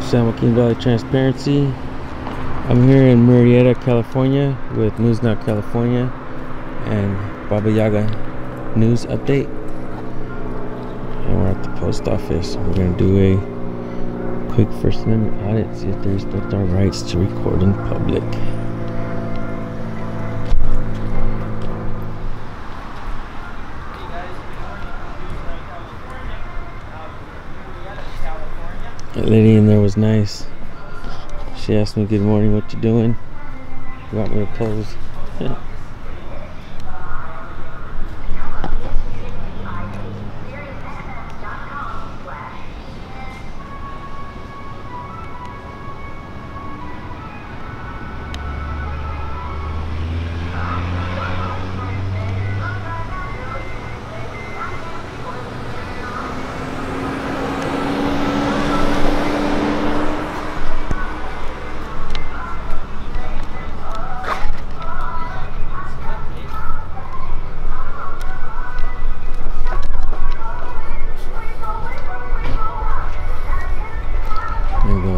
San Joaquin Valley Transparency. I'm here in Murrieta, California with News Now California and Baba Yaga News Update. And we're at the post office. We're going to do a quick First Amendment audit, see if they respect our rights to record in public. That lady in there was nice. She asked me, "Good morning, what you doing?" You want me to pose?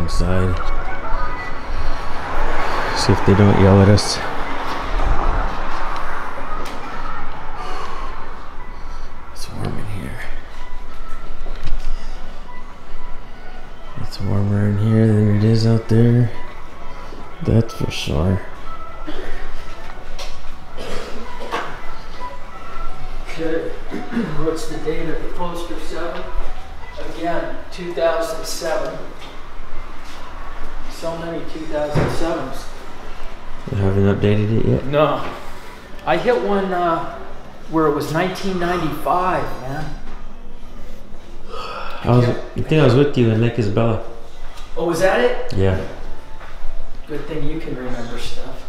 Inside, see if they don't yell at us. It's warm in here. It's warmer in here than it is out there, that's for sure. Okay, what's the date of the poster 7? Again, 2007. So many 2007s. You haven't updated it yet? No. I hit one where it was 1995, man. I think I was with you in Lake Isabella. Oh, was that it? Yeah. Good thing you can remember stuff.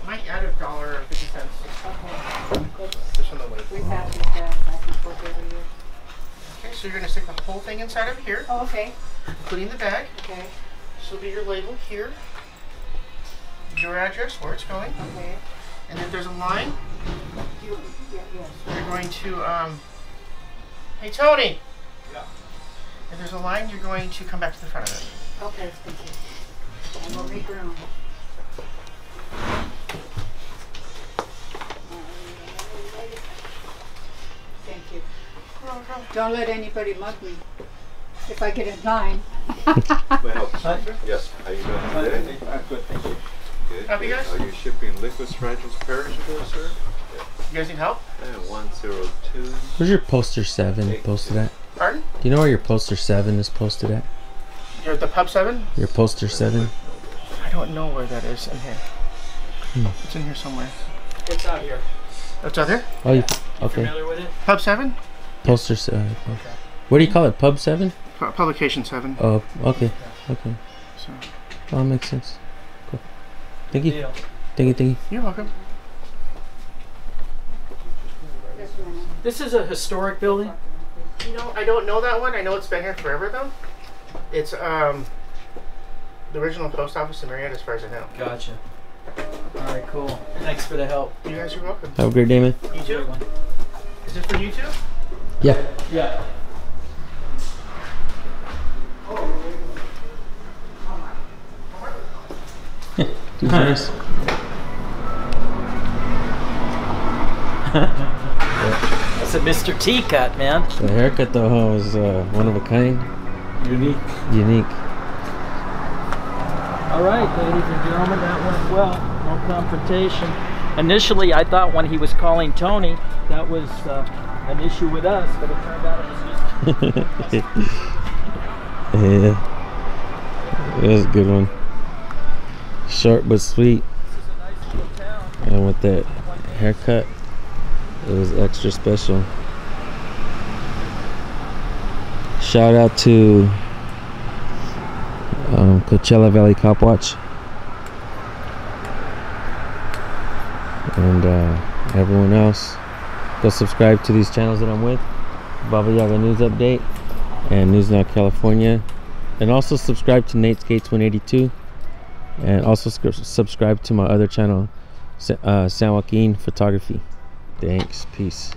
Might add $1.50. Just on the way. We pass these back and forth every year. Okay, so you're going to stick the whole thing inside of here, Oh, okay. including the bag. Okay. This will be your label here, your address, where it's going, Okay. and if there's a line, Yes. you're going to, hey Tony! Yeah. If there's a line, you're going to come back to the front of it. Okay, thank you. And we'll make room. Thank you. Don't let anybody mug me if I get in line. Well, yes, how you doing today? I'm good, thank you. Good. How are you guys? Are you shipping liquids, fragile, perishable, sir? You guys need help? 102. Where's your poster 7 posted at? Pardon? Do you know where your poster 7 is posted at? You're at the pub 7? Your poster 7? I don't know where that is in here. It's in here somewhere. It's out here. It's out there? Oh, you, You okay. familiar with it? Pub 7? Poster 7. What do you call it? Pub 7? Publication 7. Oh, okay. Okay. So. Oh, that makes sense. Cool. Thank you. Deal. Thank you. Thank you. You're welcome. This is a historic building. You know, I don't know that one. I know it's been here forever though. It's the original post office in Murrieta as far as I know. Gotcha. Alright, cool. Thanks for the help. You guys are welcome. Have a great day, man. You too? Is it for you too? Yeah. Yeah. Dude's nice. That's a Mr. T cut, man. The haircut though was one of a kind. Unique. Unique. Alright, ladies and gentlemen, that went well. No confrontation. Initially, I thought when he was calling Tony, that was an issue with us, but it turned out it was just... Yeah. It was a good one. Short but sweet. And with that haircut, it was extra special. Shout out to Coachella Valley Cop Watch and everyone else. Go subscribe to these channels that I'm with: Baba Yaga News Update and News Now California. And also subscribe to Nate Skates 182, and also subscribe to my other channel, San Joaquin Photography. Thanks. Peace.